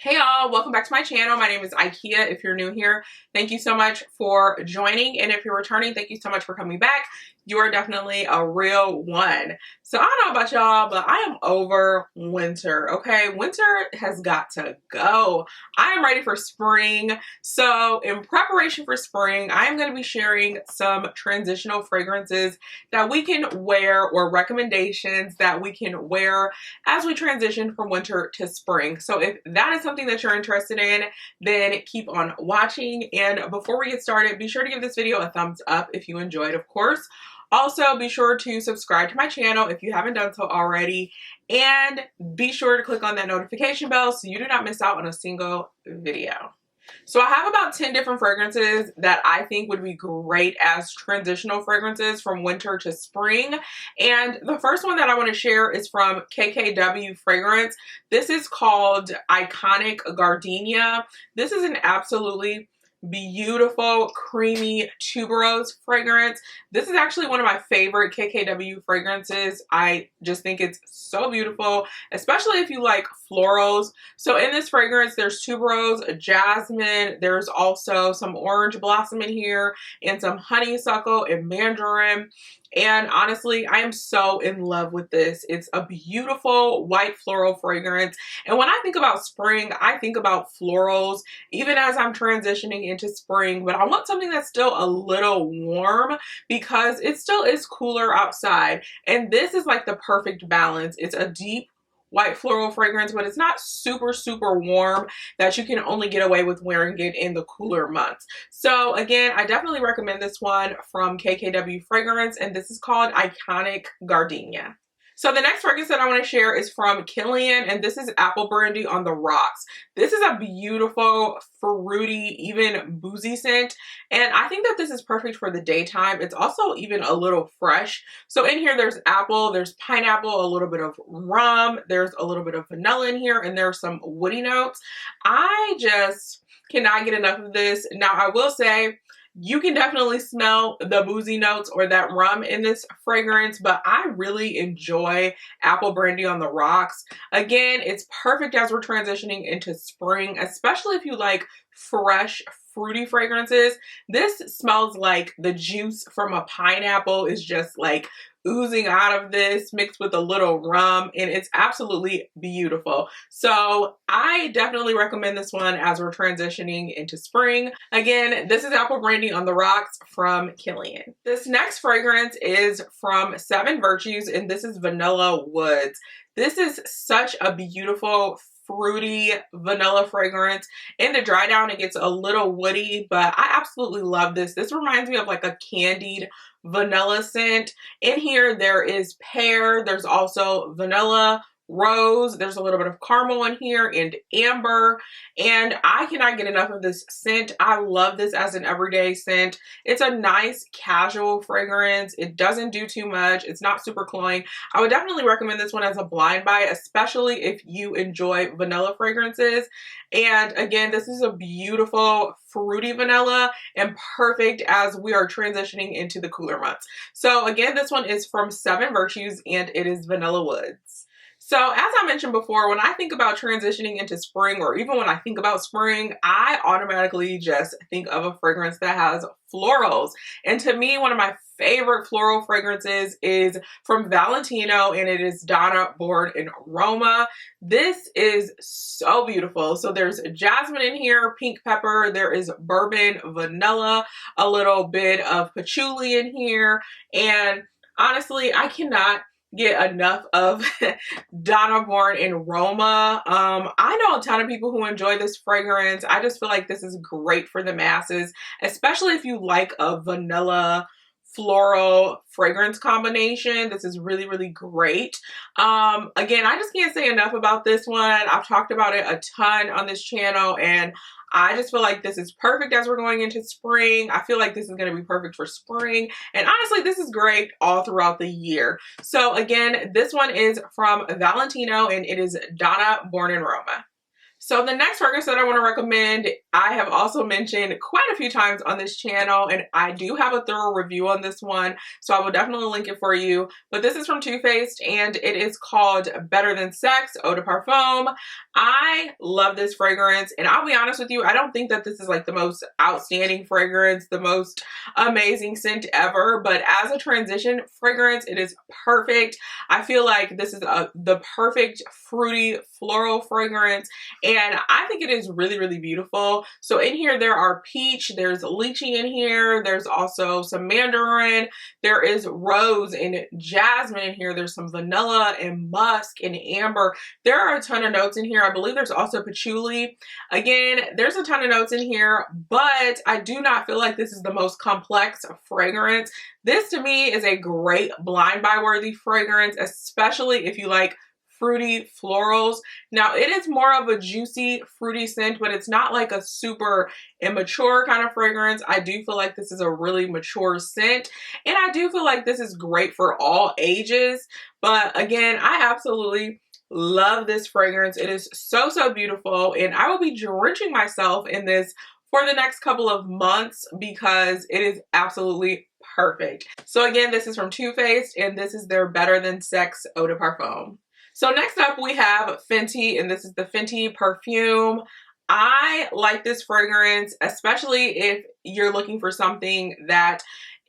Hey y'all, welcome back to my channel. My name is Ikea. If you're new here, thank you so much for joining. And if you're returning, thank you so much for coming back. You are definitely a real one. So I don't know about y'all, but I am over winter, okay? Winter has got to go. I am ready for spring. So in preparation for spring, I am going to be sharing some transitional fragrances that we can wear, or recommendations that we can wear as we transition from winter to spring. So if that is something that you're interested in, then keep on watching. And before we get started, be sure to give this video a thumbs up if you enjoyed, of course. Also, be sure to subscribe to my channel if you haven't done so already, and be sure to click on that notification bell so you do not miss out on a single video. So I have about 10 different fragrances that I think would be great as transitional fragrances from winter to spring. And the first one that I want to share is from KKW Fragrance. This is called Iconic Gardenia. This is an absolutely beautiful creamy tuberose fragrance. This is actually one of my favorite KKW fragrances. I just think it's so beautiful, especially if you like florals. So in this fragrance, there's tuberose, jasmine, there's also some orange blossom in here, and some honeysuckle and mandarin. And honestly, I am so in love with this. It's a beautiful white floral fragrance. And when I think about spring, I think about florals, even as I'm transitioning into spring. But I want something that's still a little warm because it still is cooler outside. And this is like the perfect balance. It's a deep white floral fragrance, but it's not super warm that you can only get away with wearing it in the cooler months. So again, I definitely recommend this one from KKW Fragrance, and this is called Iconic Gardenia. So the next fragrance that I want to share is from KILLIAN, and this is Apple Brandy on the Rocks. This is a beautiful, fruity, even boozy scent, and I think that this is perfect for the daytime. It's also even a little fresh. So in here, there's apple, there's pineapple, a little bit of rum, there's a little bit of vanilla in here, and there's some woody notes. I just cannot get enough of this. Now, I will say, you can definitely smell the boozy notes or that rum in this fragrance, but I really enjoy Apple Brandy on the Rocks. Again, it's perfect as we're transitioning into spring, especially if you like fresh, fruity fragrances. This smells like the juice from a pineapple is just like oozing out of this, mixed with a little rum, and it's absolutely beautiful. So I definitely recommend this one as we're transitioning into spring. Again, this is Apple Brandy on the Rocks from KILLIAN. This next fragrance is from Seven Virtues, and this is Vanilla Woods. This is such a beautiful, fruity vanilla fragrance. In the dry down, it gets a little woody, but I absolutely love this. This reminds me of like a candied vanilla scent. In here, there is pear, there's also vanilla, rose, there's a little bit of caramel in here, and amber, and I cannot get enough of this scent. I love this as an everyday scent. It's a nice casual fragrance. It doesn't do too much. It's not super cloying. I would definitely recommend this one as a blind buy, especially if you enjoy vanilla fragrances. And again, this is a beautiful fruity vanilla and perfect as we are transitioning into the cooler months. So again, this one is from Seven Virtues, and it is Vanilla Woods. So as I mentioned before, when I think about transitioning into spring, or even when I think about spring, I automatically just think of a fragrance that has florals. And to me, one of my favorite floral fragrances is from Valentino, and it is Donna Born in Roma. This is so beautiful. So there's jasmine in here, pink pepper, there is bourbon, vanilla, a little bit of patchouli in here, and honestly, I cannot get enough of Donna Born in Roma. I know a ton of people who enjoy this fragrance. I just feel like this is great for the masses, especially if you like a vanilla floral fragrance combination. This is really great. Again, I just can't say enough about this one. I've talked about it a ton on this channel, and I just feel like this is perfect as we're going into spring. I feel like this is going to be perfect for spring. And honestly, this is great all throughout the year. So again, this one is from Valentino, and it is Donna Born in Roma. So the next fragrance that I want to recommend, I have also mentioned quite a few times on this channel, and I do have a thorough review on this one, so I will definitely link it for you. But this is from Too Faced, and it is called Better Than Sex Eau de Parfum. I love this fragrance, and I'll be honest with you, I don't think that this is like the most outstanding fragrance, the most amazing scent ever, but as a transition fragrance, it is perfect. I feel like this is the perfect fruity floral fragrance, and I think it is really, really beautiful. So in here, there are peach, there's lychee in here, there's also some mandarin, there is rose and jasmine in here, there's some vanilla and musk and amber. There are a ton of notes in here. I believe there's also patchouli. Again, there's a ton of notes in here, but I do not feel like this is the most complex fragrance. This to me is a great blind buy worthy fragrance, especially if you like fruity florals. Now it is more of a juicy fruity scent, but it's not like a super immature kind of fragrance. I do feel like this is a really mature scent, and I do feel like this is great for all ages. But again, I absolutely love this fragrance. It is so, so beautiful, and I will be drenching myself in this for the next couple of months because it is absolutely perfect. So again, this is from Too Faced, and this is their Better Than Sex Eau de Parfum. So next up we have Fenty, and this is the Fenty perfume. I like this fragrance, especially if you're looking for something that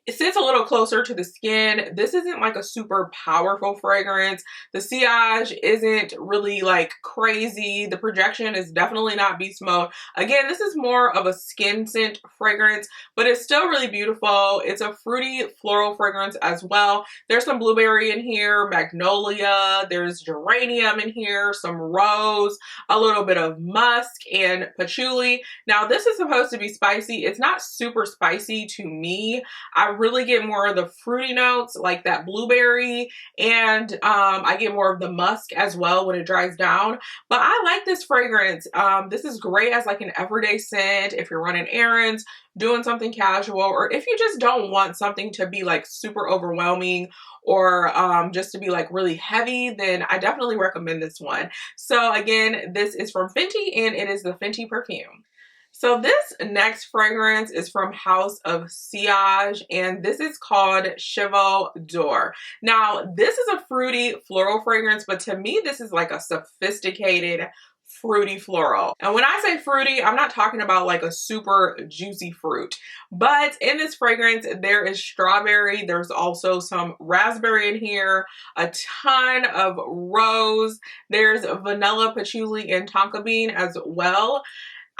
it sits a little closer to the skin. This isn't like a super powerful fragrance. The sillage isn't really like crazy. The projection is definitely not beast mode. Again, this is more of a skin scent fragrance, but it's still really beautiful. It's a fruity floral fragrance as well. There's some blueberry in here, magnolia, there's geranium in here, some rose, a little bit of musk and patchouli. Now this is supposed to be spicy. It's not super spicy to me. I really get more of the fruity notes like that blueberry, and I get more of the musk as well when it dries down. But I like this fragrance. This is great as like an everyday scent if you're running errands, doing something casual, or if you just don't want something to be like super overwhelming or just to be like really heavy, then I definitely recommend this one. So again, this is from Fenty, and it is the Fenty perfume. So this next fragrance is from House of Sillage, and this is called Shiva d'Or. Now, this is a fruity floral fragrance, but to me, this is like a sophisticated fruity floral. And when I say fruity, I'm not talking about like a super juicy fruit, but in this fragrance, there is strawberry. There's also some raspberry in here, a ton of rose. There's vanilla, patchouli, and tonka bean as well.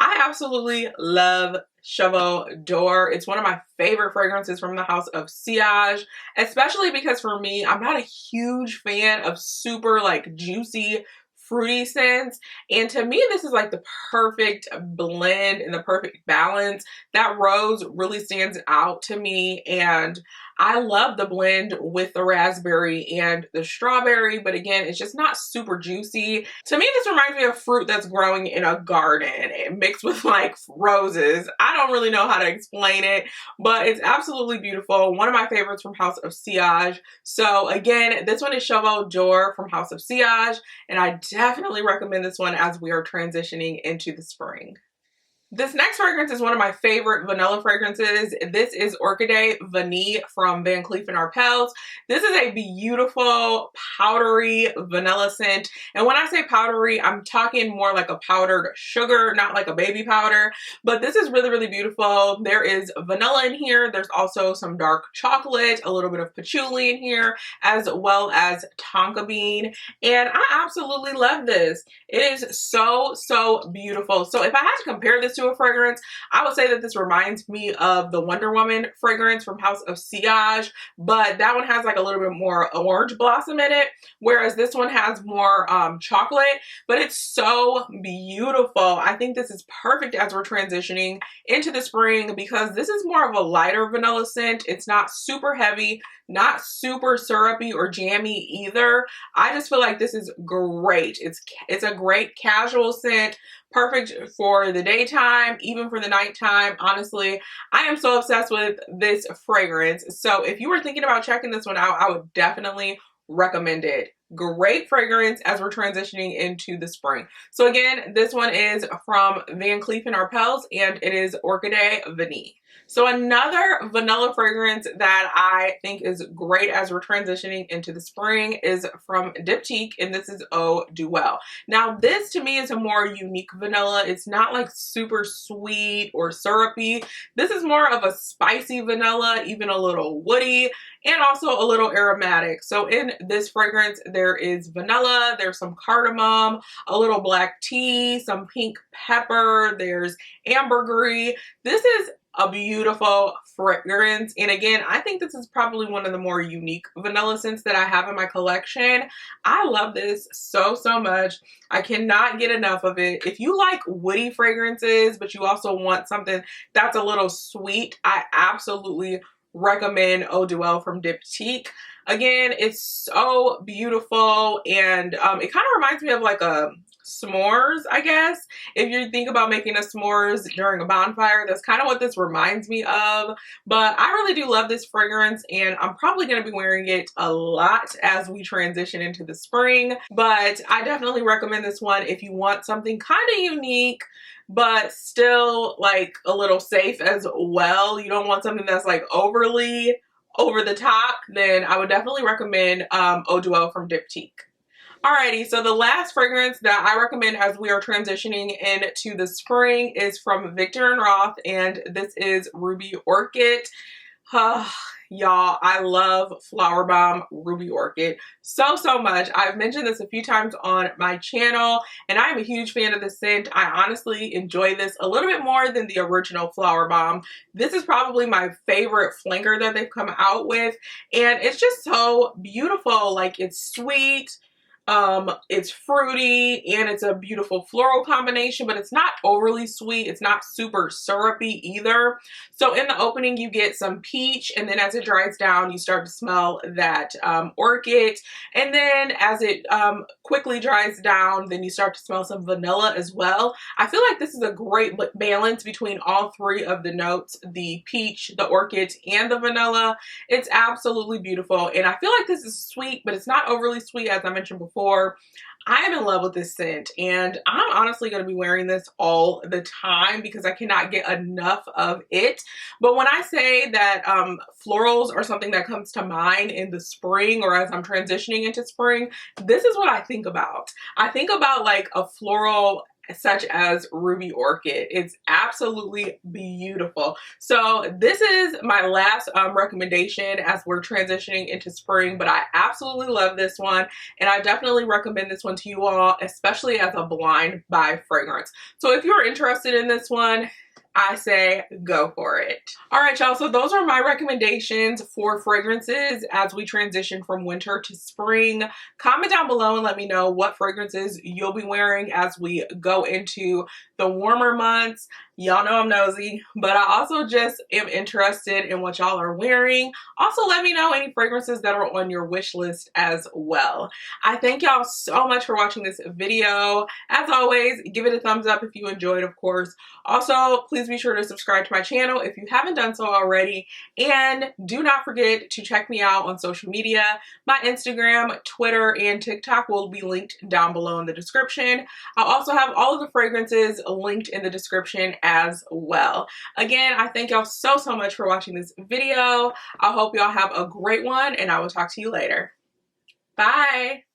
I absolutely love Shiva d'Or. It's one of my favorite fragrances from the House of Sillage, especially because for me, I'm not a huge fan of super like juicy fruity scents, and to me this is like the perfect blend and the perfect balance. That rose really stands out to me, and I love the blend with the raspberry and the strawberry, but again, it's just not super juicy. To me, this reminds me of fruit that's growing in a garden mixed with like roses. I don't really know how to explain it, but it's absolutely beautiful. One of my favorites from House of Sillage. So again, this one is Shiva d'Or from House of Sillage, and I definitely recommend this one as we are transitioning into the spring. This next fragrance is one of my favorite vanilla fragrances. This is Orchid Vanille from Van Cleef & Arpels. This is a beautiful powdery vanilla scent. And when I say powdery, I'm talking more like a powdered sugar, not like a baby powder. But this is really, really beautiful. There is vanilla in here. There's also some dark chocolate, a little bit of patchouli in here, as well as tonka bean. And I absolutely love this. It is so, so beautiful. So if I had to compare this to a fragrance, I would say that this reminds me of the Wonder Woman fragrance from House of Sillage, but that one has like a little bit more orange blossom in it, whereas this one has more chocolate, but it's so beautiful. I think this is perfect as we're transitioning into the spring because this is more of a lighter vanilla scent. It's not super heavy, not super syrupy or jammy either. I just feel like this is great. It's a great casual scent, perfect for the daytime, even for the nighttime. Honestly, I am so obsessed with this fragrance. So if you were thinking about checking this one out, I would definitely recommend it great fragrance as we're transitioning into the spring. So again, this one is from Van Cleef & Arpels, and it is Orchid Vanille. So another vanilla fragrance that I think is great as we're transitioning into the spring is from Diptyque, and this is Eau Duelle. Now this to me is a more unique vanilla. It's not like super sweet or syrupy. This is more of a spicy vanilla, even a little woody, and also a little aromatic. So in this fragrance, there is vanilla, there's some cardamom, a little black tea, some pink pepper, there's ambergris. This is a beautiful fragrance, and again, I think this is probably one of the more unique vanilla scents that I have in my collection. I love this so much. I cannot get enough of it. If you like woody fragrances but you also want something that's a little sweet, I absolutely recommend Eau Duelle from Diptyque. Again, it's so beautiful, and it kind of reminds me of like a s'mores, I guess. If you think about making a s'mores during a bonfire, that's kind of what this reminds me of. But I really do love this fragrance, and I'm probably going to be wearing it a lot as we transition into the spring. But I definitely recommend this one if you want something kind of unique but still like a little safe as well. You don't want something that's like overly over the top, then I would definitely recommend Eau Duelle from Diptyque. Alrighty, so the last fragrance that I recommend as we are transitioning into the spring is from Viktor & Roth, and this is Ruby Orchid. Y'all, I love Flower Bomb Ruby Orchid so much. I've mentioned this a few times on my channel, and I'm a huge fan of the scent. I honestly enjoy this a little bit more than the original Flower Bomb. This is probably my favorite flanker that they've come out with, and it's just so beautiful. Like, it's sweet, it's fruity, and it's a beautiful floral combination, but it's not overly sweet. It's not super syrupy either. So in the opening, you get some peach, and then as it dries down, you start to smell that orchid. And then as it quickly dries down, then you start to smell some vanilla as well. I feel like this is a great balance between all three of the notes, the peach, the orchid, and the vanilla. It's absolutely beautiful. And I feel like this is sweet, but it's not overly sweet, as I mentioned before. I am in love with this scent, and I'm honestly going to be wearing this all the time because I cannot get enough of it. But when I say that florals are something that comes to mind in the spring or as I'm transitioning into spring, this is what I think about. I think about like a floral such as Ruby Orchid. It's absolutely beautiful. So this is my last recommendation as we're transitioning into spring, but I absolutely love this one, and I definitely recommend this one to you all, especially as a blind buy fragrance. So if you're interested in this one, I say go for it. All right, y'all, so those are my recommendations for fragrances as we transition from winter to spring. Comment down below and let me know what fragrances you'll be wearing as we go into the warmer months. Y'all know I'm nosy, but I also just am interested in what y'all are wearing. Also, let me know any fragrances that are on your wish list as well. I thank y'all so much for watching this video. As always, give it a thumbs up if you enjoyed, of course. Also, please be sure to subscribe to my channel if you haven't done so already. And do not forget to check me out on social media. My Instagram, Twitter, and TikTok will be linked down below in the description. I'll also have all of the fragrances linked in the description as well. Again, I thank y'all so much for watching this video. I hope y'all have a great one, and I will talk to you later. Bye.